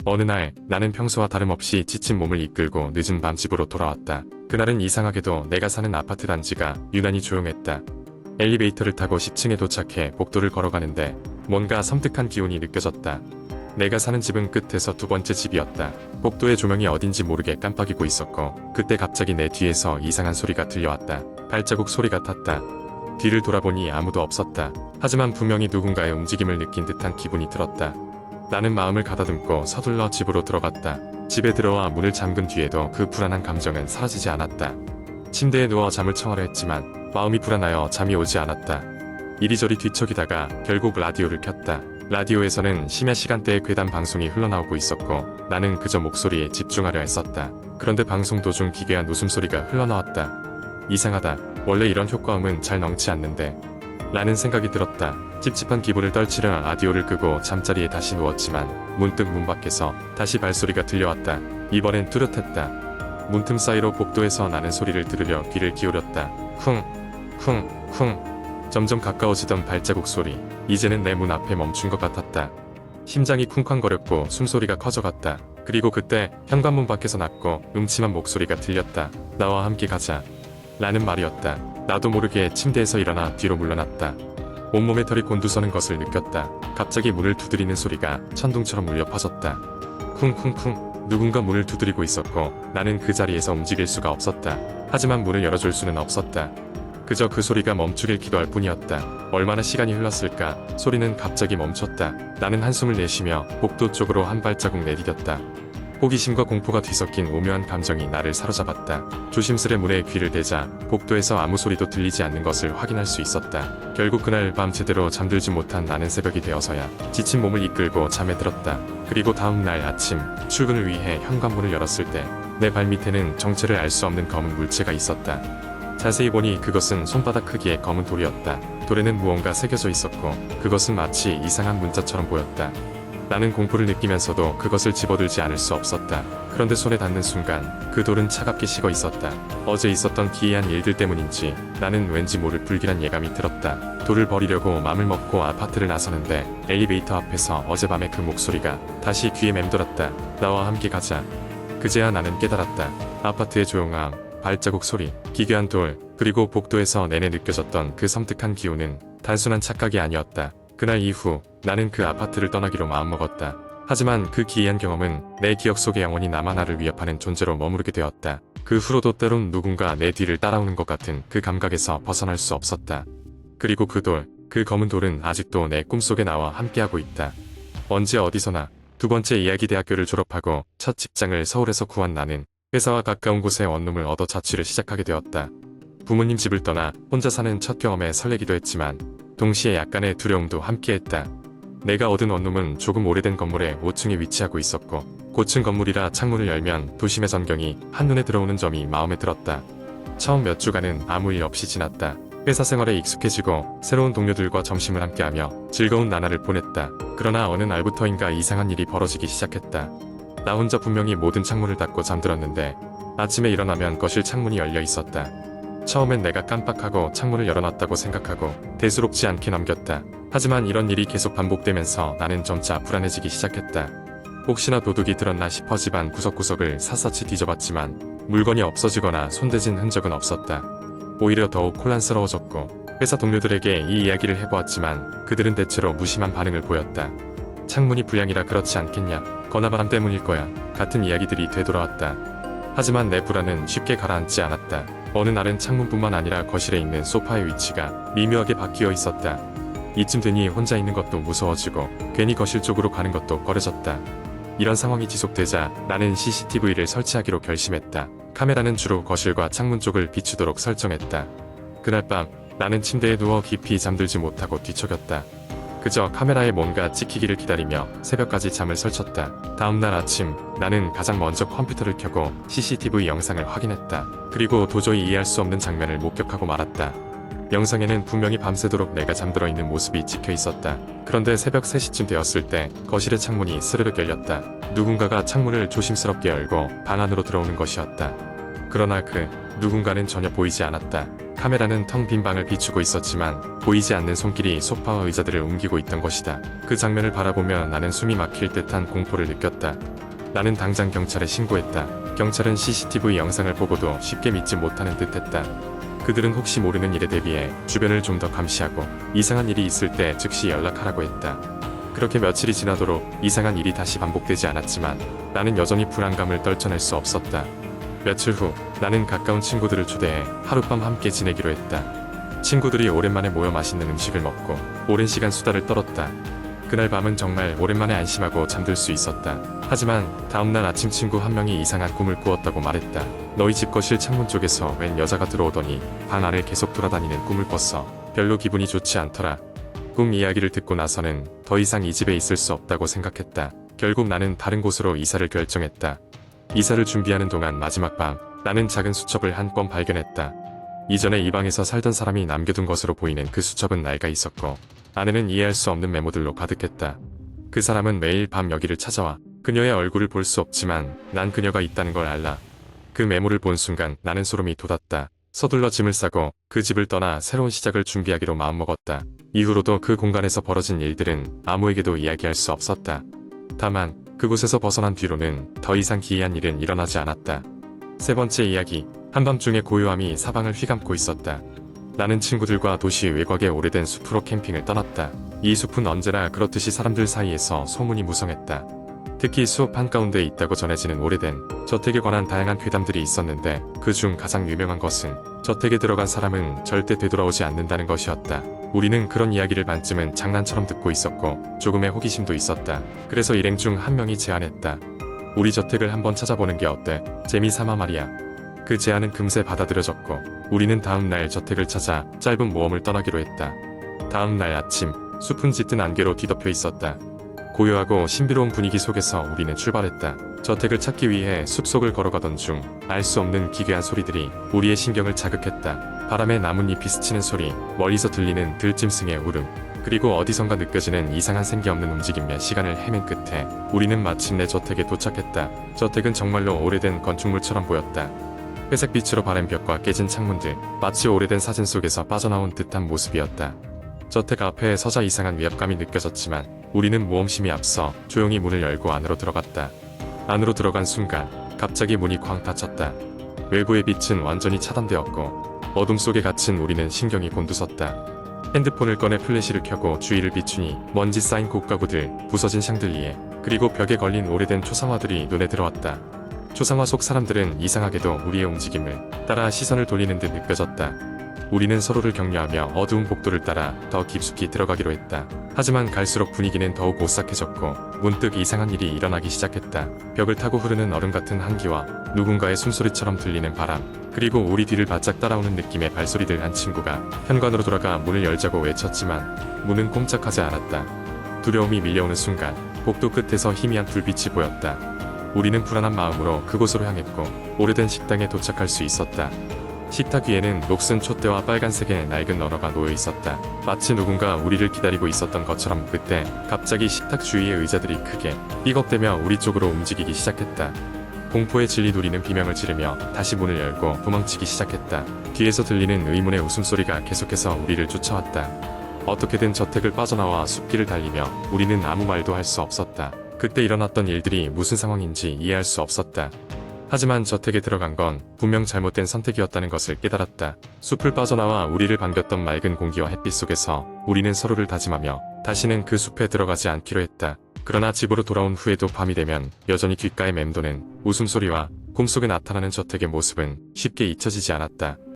어느 날 나는 평소와 다름없이 지친 몸을 이끌고 늦은 밤 집으로 돌아왔다. 그날은 이상하게도 내가 사는 아파트 단지가 유난히 조용했다. 엘리베이터를 타고 10층에 도착해 복도를 걸어가는데 뭔가 섬뜩한 기운이 느껴졌다. 내가 사는 집은 끝에서 두 번째 집이었다. 복도의 조명이 어딘지 모르게 깜빡이고 있었고 그때 갑자기 내 뒤에서 이상한 소리가 들려왔다. 발자국 소리 같았다. 뒤를 돌아보니 아무도 없었다. 하지만 분명히 누군가의 움직임을 느낀 듯한 기분이 들었다. 나는 마음을 가다듬고 서둘러 집으로 들어갔다. 집에 들어와 문을 잠근 뒤에도 그 불안한 감정은 사라지지 않았다. 침대에 누워 잠을 청하려 했지만 마음이 불안하여 잠이 오지 않았다. 이리저리 뒤척이다가 결국 라디오를 켰다. 라디오에서는 심야 시간대의 괴담 방송이 흘러나오고 있었고 나는 그저 목소리에 집중하려 했었다. 그런데 방송 도중 기괴한 웃음소리가 흘러나왔다. 이상하다. 원래 이런 효과음은 잘 넣지 않는데 라는 생각이 들었다. 찝찝한 기분을 떨치려 라디오를 끄고 잠자리에 다시 누웠지만 문득 문 밖에서 다시 발소리가 들려왔다. 이번엔 뚜렷했다. 문틈 사이로 복도에서 나는 소리를 들으려 귀를 기울였다. 쿵, 쿵, 쿵. 점점 가까워지던 발자국 소리. 이제는 내 문 앞에 멈춘 것 같았다. 심장이 쿵쾅거렸고 숨소리가 커져갔다. 그리고 그때 현관문 밖에서 낮고 음침한 목소리가 들렸다. 나와 함께 가자. 라는 말이었다. 나도 모르게 침대에서 일어나 뒤로 물러났다. 온몸에 털이 곤두서는 것을 느꼈다. 갑자기 문을 두드리는 소리가 천둥처럼 울려 퍼졌다. 쿵쿵쿵. 누군가 문을 두드리고 있었고 나는 그 자리에서 움직일 수가 없었다. 하지만 문을 열어줄 수는 없었다. 그저 그 소리가 멈추길 기도할 뿐이었다. 얼마나 시간이 흘렀을까. 소리는 갑자기 멈췄다. 나는 한숨을 내쉬며 복도 쪽으로 한 발자국 내디뎠다. 호기심과 공포가 뒤섞인 오묘한 감정이 나를 사로잡았다. 조심스레 문에 귀를 대자 복도에서 아무 소리도 들리지 않는 것을 확인할 수 있었다. 결국 그날 밤 제대로 잠들지 못한 나는 새벽이 되어서야 지친 몸을 이끌고 잠에 들었다. 그리고 다음 날 아침 출근을 위해 현관문을 열었을 때 내 발밑에는 정체를 알 수 없는 검은 물체가 있었다. 자세히 보니 그것은 손바닥 크기의 검은 돌이었다. 돌에는 무언가 새겨져 있었고 그것은 마치 이상한 문자처럼 보였다. 나는 공포를 느끼면서도 그것을 집어들지 않을 수 없었다. 그런데 손에 닿는 순간 그 돌은 차갑게 식어 있었다. 어제 있었던 기이한 일들 때문인지 나는 왠지 모를 불길한 예감이 들었다. 돌을 버리려고 맘을 먹고 아파트를 나서는데 엘리베이터 앞에서 어젯밤의 그 목소리가 다시 귀에 맴돌았다. 나와 함께 가자. 그제야 나는 깨달았다. 아파트의 조용함, 발자국 소리, 기괴한 돌, 그리고 복도에서 내내 느껴졌던 그 섬뜩한 기운은 단순한 착각이 아니었다. 그날 이후 나는 그 아파트를 떠나기로 마음먹었다. 하지만 그 기이한 경험은 내 기억 속에 영원히 나만 나를 위협하는 존재로 머무르게 되었다. 그 후로도 때론 누군가 내 뒤를 따라오는 것 같은 그 감각에서 벗어날 수 없었다. 그리고 그 돌, 그 검은 돌은 아직도 내 꿈속에 나와 함께하고 있다. 언제 어디서나. 두 번째 이야기. 대학교를 졸업하고 첫 직장을 서울에서 구한 나는 회사와 가까운 곳에 원룸을 얻어 자취를 시작하게 되었다. 부모님 집을 떠나 혼자 사는 첫 경험에 설레기도 했지만 동시에 약간의 두려움도 함께했다. 내가 얻은 원룸은 조금 오래된 건물의 5층에 위치하고 있었고 고층 건물이라 창문을 열면 도심의 전경이 한눈에 들어오는 점이 마음에 들었다. 처음 몇 주간은 아무 일 없이 지났다. 회사 생활에 익숙해지고 새로운 동료들과 점심을 함께하며 즐거운 나날을 보냈다. 그러나 어느 날부터인가 이상한 일이 벌어지기 시작했다. 나 혼자 분명히 모든 창문을 닫고 잠들었는데 아침에 일어나면 거실 창문이 열려 있었다. 처음엔 내가 깜빡하고 창문을 열어놨다고 생각하고 대수롭지 않게 넘겼다. 하지만 이런 일이 계속 반복되면서 나는 점차 불안해지기 시작했다. 혹시나 도둑이 들었나 싶어 집안 구석구석을 샅샅이 뒤져봤지만 물건이 없어지거나 손대진 흔적은 없었다. 오히려 더욱 혼란스러워졌고 회사 동료들에게 이 이야기를 해보았지만 그들은 대체로 무심한 반응을 보였다. 창문이 불량이라 그렇지 않겠냐, 건화바람 때문일 거야 같은 이야기들이 되돌아왔다. 하지만 내 불안은 쉽게 가라앉지 않았다. 어느 날은 창문뿐만 아니라 거실에 있는 소파의 위치가 미묘하게 바뀌어 있었다. 이쯤 되니 혼자 있는 것도 무서워지고 괜히 거실 쪽으로 가는 것도 꺼려졌다. 이런 상황이 지속되자 나는 CCTV를 설치하기로 결심했다. 카메라는 주로 거실과 창문 쪽을 비추도록 설정했다. 그날 밤 나는 침대에 누워 깊이 잠들지 못하고 뒤척였다. 그저 카메라에 뭔가 찍히기를 기다리며 새벽까지 잠을 설쳤다. 다음날 아침 나는 가장 먼저 컴퓨터를 켜고 CCTV 영상을 확인했다. 그리고 도저히 이해할 수 없는 장면을 목격하고 말았다. 영상에는 분명히 밤새도록 내가 잠들어 있는 모습이 찍혀 있었다. 그런데 새벽 3시쯤 되었을 때 거실의 창문이 스르륵 열렸다. 누군가가 창문을 조심스럽게 열고 방 안으로 들어오는 것이었다. 그러나 그 누군가는 전혀 보이지 않았다. 카메라는 텅 빈 방을 비추고 있었지만 보이지 않는 손길이 소파와 의자들을 옮기고 있던 것이다. 그 장면을 바라보며 나는 숨이 막힐 듯한 공포를 느꼈다. 나는 당장 경찰에 신고했다. 경찰은 CCTV 영상을 보고도 쉽게 믿지 못하는 듯했다. 그들은 혹시 모르는 일에 대비해 주변을 좀 더 감시하고 이상한 일이 있을 때 즉시 연락하라고 했다. 그렇게 며칠이 지나도록 이상한 일이 다시 반복되지 않았지만 나는 여전히 불안감을 떨쳐낼 수 없었다. 며칠 후 나는 가까운 친구들을 초대해 하룻밤 함께 지내기로 했다. 친구들이 오랜만에 모여 맛있는 음식을 먹고 오랜 시간 수다를 떨었다. 그날 밤은 정말 오랜만에 안심하고 잠들 수 있었다. 하지만 다음날 아침 친구 한 명이 이상한 꿈을 꾸었다고 말했다. 너희 집 거실 창문 쪽에서 웬 여자가 들어오더니 방 안을 계속 돌아다니는 꿈을 꿨어. 별로 기분이 좋지 않더라. 꿈 이야기를 듣고 나서는 더 이상 이 집에 있을 수 없다고 생각했다. 결국 나는 다른 곳으로 이사를 결정했다. 이사를 준비하는 동안 마지막 밤 나는 작은 수첩을 한 권 발견했다. 이전에 이 방에서 살던 사람이 남겨둔 것으로 보이는 그 수첩은 낡아 있었고 안에는 이해할 수 없는 메모들로 가득했다. 그 사람은 매일 밤 여기를 찾아와 그녀의 얼굴을 볼 수 없지만 난 그녀가 있다는 걸 알라. 그 메모를 본 순간 나는 소름이 돋았다. 서둘러 짐을 싸고 그 집을 떠나 새로운 시작을 준비하기로 마음먹었다. 이후로도 그 공간에서 벌어진 일들은 아무에게도 이야기할 수 없었다. 다만 그곳에서 벗어난 뒤로는 더 이상 기이한 일은 일어나지 않았다. 세 번째 이야기. 한밤중에 고요함이 사방을 휘감고 있었다. 나는 친구들과 도시 외곽의 오래된 숲으로 캠핑을 떠났다. 이 숲은 언제나 그렇듯이 사람들 사이에서 소문이 무성했다. 특히 숲 한가운데에 있다고 전해지는 오래된 저택에 관한 다양한 괴담들이 있었는데 그중 가장 유명한 것은 저택에 들어간 사람은 절대 되돌아오지 않는다는 것이었다. 우리는 그런 이야기를 반쯤은 장난처럼 듣고 있었고 조금의 호기심도 있었다. 그래서 일행 중 한 명이 제안했다. 우리 저택을 한번 찾아보는 게 어때? 재미삼아 말이야. 그 제안은 금세 받아들여졌고 우리는 다음날 저택을 찾아 짧은 모험을 떠나기로 했다. 다음날 아침 숲은 짙은 안개로 뒤덮여 있었다. 고요하고 신비로운 분위기 속에서 우리는 출발했다. 저택을 찾기 위해 숲속을 걸어가던 중 알 수 없는 기괴한 소리들이 우리의 신경을 자극했다. 바람에 나뭇잎이 스치는 소리, 멀리서 들리는 들짐승의 울음, 그리고 어디선가 느껴지는 이상한 생기 없는 움직임에 시간을 헤맨 끝에 우리는 마침내 저택에 도착했다. 저택은 정말로 오래된 건축물처럼 보였다. 회색 빛으로 바랜 벽과 깨진 창문들, 마치 오래된 사진 속에서 빠져나온 듯한 모습이었다. 저택 앞에 서자 이상한 위압감이 느껴졌지만 우리는 모험심이 앞서 조용히 문을 열고 안으로 들어갔다. 안으로 들어간 순간 갑자기 문이 쾅 닫혔다. 외부의 빛은 완전히 차단되었고 어둠 속에 갇힌 우리는 신경이 곤두섰다. 핸드폰을 꺼내 플래시를 켜고 주위를 비추니 먼지 쌓인 곡가구들, 부서진 샹들리에, 그리고 벽에 걸린 오래된 초상화들이 눈에 들어왔다. 초상화 속 사람들은 이상하게도 우리의 움직임을 따라 시선을 돌리는 듯 느껴졌다. 우리는 서로를 격려하며 어두운 복도를 따라 더 깊숙이 들어가기로 했다. 하지만 갈수록 분위기는 더욱 오싹해졌고 문득 이상한 일이 일어나기 시작했다. 벽을 타고 흐르는 얼음 같은 한기와 누군가의 숨소리처럼 들리는 바람, 그리고 우리 뒤를 바짝 따라오는 느낌의 발소리들. 한 친구가 현관으로 돌아가 문을 열자고 외쳤지만 문은 꼼짝하지 않았다. 두려움이 밀려오는 순간 복도 끝에서 희미한 불빛이 보였다. 우리는 불안한 마음으로 그곳으로 향했고 오래된 식당에 도착할 수 있었다. 식탁 위에는 녹슨 촛대와 빨간색의 낡은 언어가 놓여 있었다. 마치 누군가 우리를 기다리고 있었던 것처럼. 그때 갑자기 식탁 주위의 의자들이 크게 삐걱대며 우리 쪽으로 움직이기 시작했다. 공포에 질린 우리는 비명을 지르며 다시 문을 열고 도망치기 시작했다. 뒤에서 들리는 의문의 웃음소리가 계속해서 우리를 쫓아왔다. 어떻게든 저택을 빠져나와 숲길을 달리며 우리는 아무 말도 할 수 없었다. 그때 일어났던 일들이 무슨 상황인지 이해할 수 없었다. 하지만 저택에 들어간 건 분명 잘못된 선택이었다는 것을 깨달았다. 숲을 빠져나와 우리를 반겼던 맑은 공기와 햇빛 속에서 우리는 서로를 다짐하며 다시는 그 숲에 들어가지 않기로 했다. 그러나 집으로 돌아온 후에도 밤이 되면 여전히 귓가에 맴도는 웃음소리와 꿈속에 나타나는 저택의 모습은 쉽게 잊혀지지 않았다.